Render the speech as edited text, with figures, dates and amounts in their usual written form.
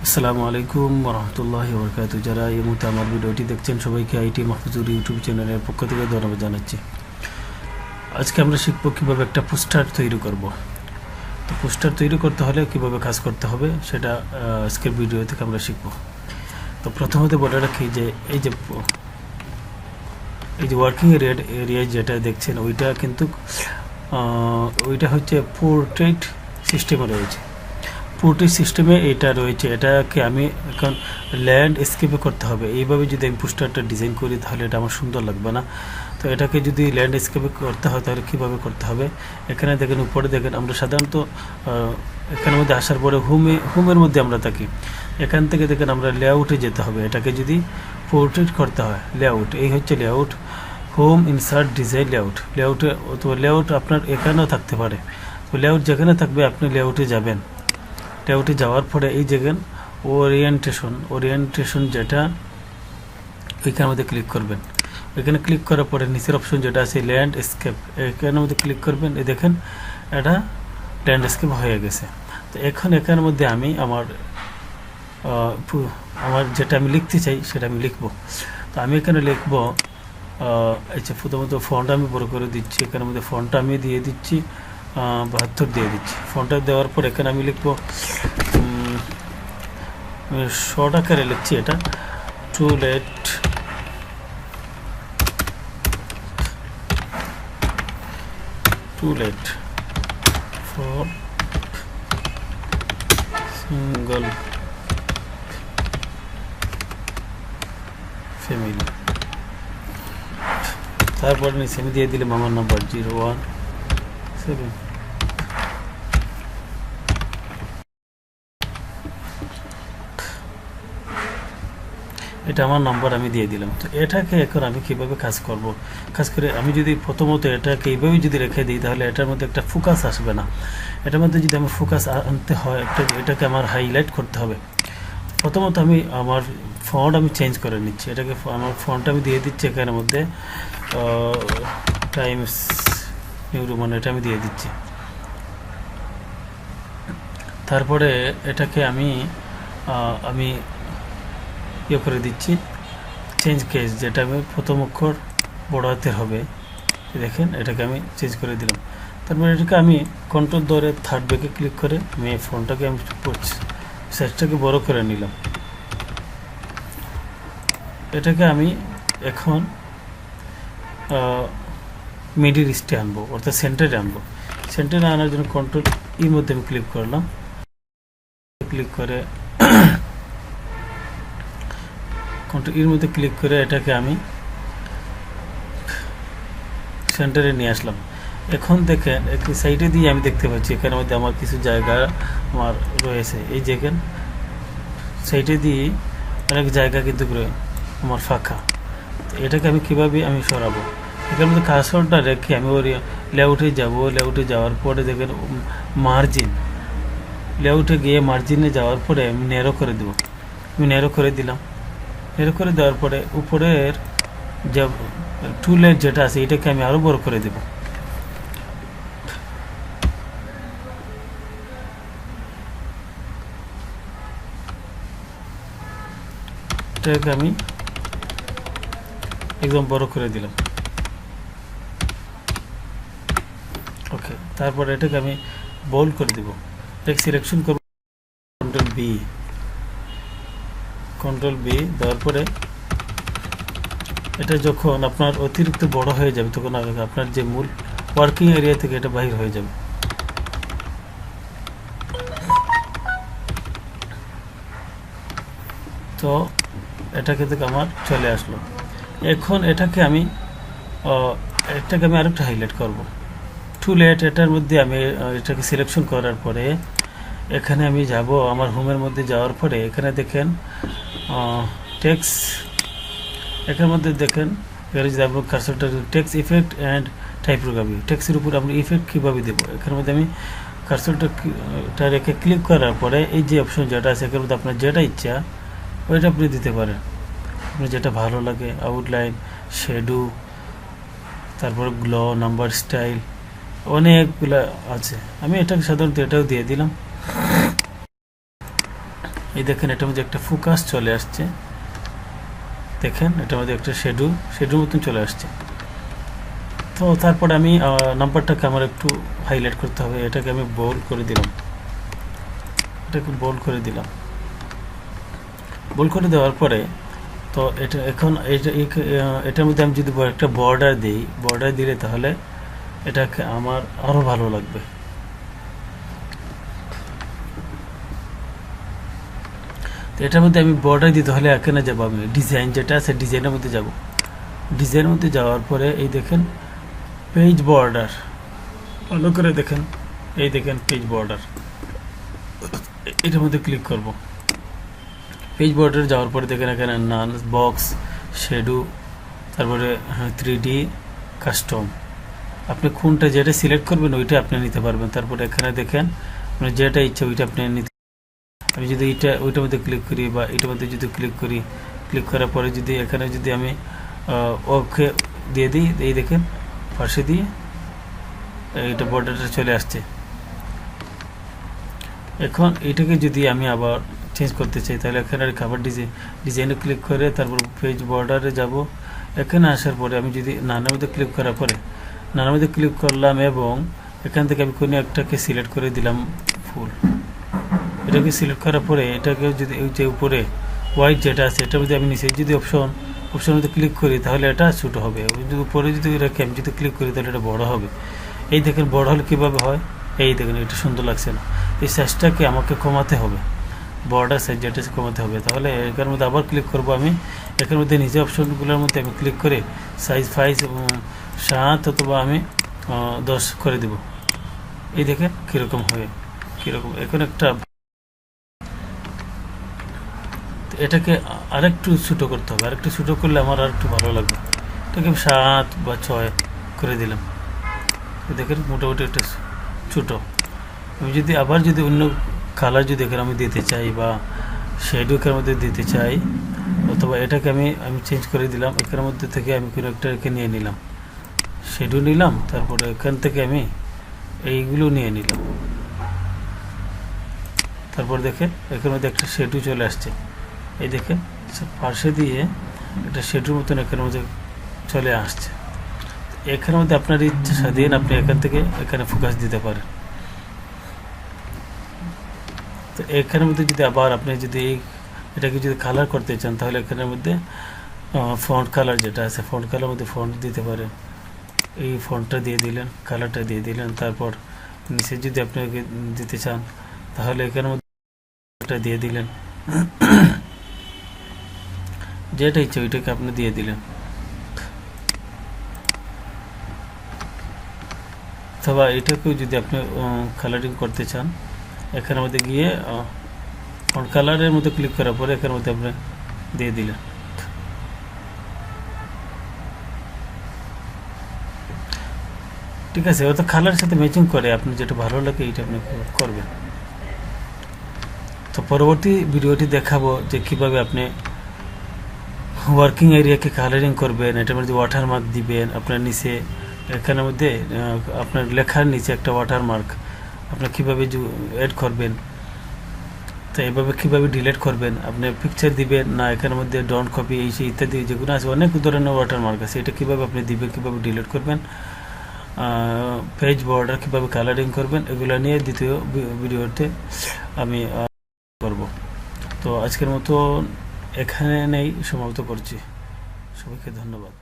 আসসালামু আলাইকুম ওরহমতুল্লাহি ওবরাকাতুহু। যারা এই মুহূর্তে আমার ভিডিওটি দেখছেন সবাইকে ITMahfuzur ইউটিউব চ্যানেলের পক্ষ থেকে ধন্যবাদ জানাচ্ছি। আজকে আমরা শিখব কীভাবে একটা পোস্টার তৈরি করব। তো পোস্টার তৈরি করতে হলে কীভাবে কাজ করতে হবে সেটা আজকের ভিডিও থেকে আমরা শিখব। তো প্রথমত বলে রাখি যে এই যে ওয়ার্কিং এরিয়া যেটা দেখছেন ওইটা হচ্ছে পোর্ট্রেট সিস্টেমে রয়েছে। পোর্ট্রেট সিস্টেমে এটা রয়েছে, এটাকে আমি এখন ল্যান্ডস্কেপে করতে হবে। এইভাবে যদি আমি পোস্টারটা ডিজাইন করি তাহলে এটা আমার সুন্দর লাগবে না। তো এটাকে যদি ল্যান্ডস্কেপে করতে হয় তাহলে কীভাবে করতে হবে, এখানে দেখেন উপরে দেখেন আমরা সাধারণত এখানের মধ্যে আসার পরে হোমের মধ্যে আমরা থাকি। এখান থেকে দেখেন আমরা লেআউটে যেতে হবে। এটাকে যদি পোর্ট্রেট করতে হয় লেআউট, এই হচ্ছে লেআউট, হোম ইনসার্ট ডিজাইন লেআউটে অথবা লেআউট আপনার এখানেও থাকতে পারে। তো লেআউট যেখানে থাকবে আপনি লেআউটে যাবেন। লেআউটে যাওয়ার পরে এই দেখেন ওরিয়েন্টেশন যেটা ওইখানের মধ্যে ক্লিক করবেন। ওইখানে ক্লিক করার পরে নিচের অপশন যেটা আছে ল্যান্ডস্কেপ, এখানের মধ্যে ক্লিক করবেন। এই দেখেন এটা ল্যান্ডস্কেপ হয়ে গেছে। তো এখন এখানের মধ্যে আমি আমার যেটা আমি লিখতে চাই সেটা আমি লিখব। তো আমি এখানে লিখব আচ্ছা, প্রথমত ফন্ট আমি বড় করে দিচ্ছি। এখানের মধ্যে ফন্টটা আমি দিয়ে দিচ্ছি 72 দিয়ে দিচ্ছি। ফন্টটা দেওয়ার পর এখানে আমি লিখব শর্ট আকারে লিখছি, এটা too late for single family. তারপর নিচে আমি দিয়ে দিলাম আমার নাম্বার 017। এটা আমার নাম্বার আমি দিয়ে দিলাম। তো এটাকে এখন আমি কিভাবে কাজ করব, কাজ করে আমি যদি প্রথমত এটাকে এইভাবে যদি রেখে দিই তাহলে এটার মধ্যে একটা ফোকাস আসবে না। এটার মধ্যে যদি আমার ফোকাস আনতে হয় এটাকে আমার হাইলাইট করতে হবে। প্রথমত আমি আমার ফন্ট আমি চেঞ্জ করে নিচ্ছি। এটাকে আমার ফন্ট আমি দিয়ে দিচ্ছি এখানের মধ্যে টাইমস নিউ রোমান, এটা আমি দিয়ে দিচ্ছি। তারপরে এটাকে আমি ইয়ে করে দিচ্ছি চেঞ্জ কেস, যেটা আমি প্রথম অক্ষর বড় হাতের হবে। দেখেন এটাকে আমি চেঞ্জ করে দিলাম। তারপরে এটাকে আমি কন্ট্রোল ধরে থার্ড ব্যাকে ক্লিক করে আমি ফোনটাকে আমি সাইজটাকে বড় করে নিলাম। এটাকে আমি এখন মিডিল ইস্টে আনবো, অর্থাৎ সেন্টারে আনবো। সেন্টারে আনার জন্য কন্ট্রোল ইর মধ্যে আমি ক্লিক করলাম। ক্লিক করে কন্ট্রোল ইর মধ্যে ক্লিক করে এটাকে আমি সেন্টারে নিয়ে আসলাম। এখন দেখেন একটি সাইডে দিয়ে আমি দেখতে পাচ্ছি এখানের মধ্যে আমার কিছু জায়গা আমার রয়েছে। এই দেখেন সাইডে দিয়ে অনেক জায়গা কিন্তু আমার ফাঁকা। এটাকে আমি কিভাবে আমি সরাবো, এখানের মধ্যে কার্সরটা রেখে আমি ওর লেআউটে যাব। লেআউটে যাওয়ার পরে দেখেন মার্জিন, লেআউটে গিয়ে মার্জিনে যাওয়ার পরে আমি ন্যারো করে দেবো। আমি ন্যারো করে দিলাম। ন্যারো করে দেওয়ার পরে উপরের যে টুলের যেটা আছে এটাকে আমি আরও বড় করে দেব। এটাকে আমি একদম বড় করে দিলাম। ওকে, তারপর এটাকে আমি বোল্ড করে দেব। টেক্সট সিলেকশন করব, কন্ট্রোল বি দেওয়ার পরে এটা যখন আপনার অতিরিক্ত বড় হয়ে যাবে তখন আপনার যে মূল ওয়ার্কিং এরিয়া থেকে এটা বাহির হয়ে যাবে। তো এটাকে থেকে আমার চলে আসলো। এখন এটাকে আমি আরেকটা হাইলাইট করব। টুলেট এটার মধ্যে আমি এটাকে সিলেকশন করার পরে এখানে আমি যাব। আমার হোমের মধ্যে যাওয়ার পরে এখানে দেখেন টেক্সট, এখানের মধ্যে দেখেন কার্সরটা টেক্সট ইফেক্ট অ্যান্ড টাইপোগ্রাফি, টেক্সটের উপর আমরা ইফেক্ট কীভাবে দেবো। এখানের মধ্যে আমি কার্সরটা রেখে ক্লিক করার পরে এই যে অপশন যেটা আছে এখানের মধ্যে আপনার যেটা ইচ্ছা ওইটা আপনি দিতে পারেন, আপনার যেটা ভালো লাগে। আউটলাইন, শেডো, তারপর গ্লো, নাম্বার, স্টাইল, অনেকগুলো আছে। আমি এটাকে সাধারণত এটাও দিয়ে দিলাম। এই দেখেন এটার মধ্যে একটা ফোকাস চলে আসছে, দেখেন এটার মধ্যে একটা শেডুর মতন চলে আসছে। তো তারপর আমি নাম্বারটাকে আমার একটু হাইলাইট করতে হবে, এটাকে আমি বোল্ড করে দিলাম, এটাকে বোল্ড করে দিলাম। বোল্ড করে দেওয়ার পরে তো এটা এখন এটার মধ্যে আমি যদি একটা বর্ডার দিই, বর্ডার দিলে তাহলে এটাকে আমার আরও ভালো লাগবে। তো এটার মধ্যে আমি বর্ডার দিতে হলে এখানে যাবো, আমি ডিজাইন যেটা আছে ডিজাইনের মধ্যে যাব। ডিজাইনের মধ্যে যাওয়ার পরে এই দেখেন পেজ বর্ডার, ভালো করে দেখেন, এই দেখেন পেজ বর্ডার, এটার মধ্যে ক্লিক করব। পেজ বর্ডারে যাওয়ার পরে দেখেন এখানে নান, বক্স, শেডু, তারপরে 3D কাস্টম, আপনি কোনটা যেটা সিলেক্ট করবেন ওইটা আপনি নিতে পারবেন। তারপরে এখানে দেখেন আপনি যেটা ইচ্ছা ওইটা আপনি নিতে, আমি যদি ওইটার মধ্যে ক্লিক করি বা এটার মধ্যে যদি ক্লিক করি, ক্লিক করার পরে যদি এখানে যদি আমি ওকে দিয়ে দিই, এই দেখেন পাশে দিয়ে এইটা বর্ডারটা চলে আসছে। এখন এটাকে যদি আমি আবার চেঞ্জ করতে চাই তাহলে এখানে খাবার ডিজাইনে ক্লিক করে তারপর পেজ বর্ডারে যাব। এখানে আসার পরে আমি যদি নানার মধ্যে ক্লিক করার পরে নানার মধ্যে ক্লিক করলাম এবং এখান থেকে আমি কোনো একটাকে সিলেক্ট করে দিলাম ফুল। এটাকে সিলেক্ট করার পরে এটাকে যদি ওই যে উপরে হোয়াইট যেটা আছে এটার মধ্যে আমি নিচে যদি অপশনের মধ্যে ক্লিক করি তাহলে এটা ছোটো হবে, যদি উপরে যদি এটাকে আমি যদি ক্লিক করি তাহলে এটা বড় হবে। এই দেখেন বড় হলে কীভাবে হয়, এই দেখেন এটা সুন্দর লাগছে না, এই সাইজটাকে আমাকে কমাতে হবে, বর্ডার সাইজ যেটা কমাতে হবে। তাহলে এখানের মধ্যে আবার ক্লিক করব, আমি এখানের মধ্যে নিচে অপশনগুলোর মধ্যে আমি ক্লিক করে সাইজ 7 অথবা আমি 10 করে দেব। এই দেখেন কীরকম হবে, কীরকম এখন একটা এটাকে আরেকটু ছোটো করতে হবে, আরেকটু ছোটো করলে আমার আরেকটু ভালো লাগবে। এটাকে 7 বা 6 করে দিলাম, দেখেন মোটামুটি একটা ছোটো। আমি যদি আবার যদি অন্য কালার যদি এখানে আমি দিতে চাই বা শেডুকের মধ্যে দিতে চাই, অথবা এটাকে আমি চেঞ্জ করে দিলাম, এখানের মধ্যে থেকে আমি কোনো একটাকে নিয়ে নিলাম, শেডু নিলাম, তারপরে এখান থেকে আমি এইগুলো নিয়ে নিলাম। তারপর দেখেন এখানের মধ্যে একটা শেডু চলে আসছে, এই দেখেন পাশে দিয়ে একটা শেডুর মতন এখানের মধ্যে চলে আসছে। এখানের মধ্যে আপনার ইচ্ছা স্বাধীন, আপনি এখান থেকে এখানে ফোকাস দিতে পারেন। তো এখানের মধ্যে যদি আবার আপনি যদি এটাকে যদি কালার করতে চান তাহলে এখানের মধ্যে ফন্ট কালার যেটা আছে ফন্ট কালার মধ্যে ফন্ট দিতে পারেন, এই ফন্টটা দিয়ে দিলেন, কালারটা দিয়ে দিলেন। তারপর নিচে যদি আপনাকে দিতে চান তাহলে এখানের মধ্যে এটা দিয়ে দিলেন, যেটা ইচ্ছে ওইটাকে আপনি দিয়ে দিলেন। অথবা এটাকেও যদি আপনি কালারিং করতে চান এখানের মধ্যে গিয়ে ফন্ট কালারের মধ্যে ক্লিক করার পরে এখানের মধ্যে আপনি দিয়ে দিলেন। ঠিক আছে, ও তো কালারের সাথে ম্যাচিং করে, আপনি যেটা ভালো লাগে এইটা আপনি করবেন। তো পরবর্তী ভিডিওটি দেখাবো যে কিভাবে আপনি ওয়ার্কিং এরিয়াকে কালারিং করবেন, এটার মধ্যে ওয়াটারমার্ক দিবেন, আপনার নিচে এখানের মধ্যে আপনার লেখার নিচে একটা ওয়াটারমার্ক আপনি কীভাবে অ্যাড করবেন, তো এইভাবে কীভাবে ডিলিট করবেন, আপনি পিকচার দিবেন না এখানের মধ্যে ডন্ট কপি এই সেই ইত্যাদি যেগুলো আছে অনেক ধরনের ওয়াটারমার্ক আছে, এটা কীভাবে আপনি দিবেন, কীভাবে ডিলিট করবেন, পেজ বর্ডার কীভাবে কালারিং করবেন, এগুলো নিয়ে দ্বিতীয় ভিডিওতে আমি করব। তো আজকের মতো এখানে নেই, সমাপ্ত করছি। সবাইকে ধন্যবাদ।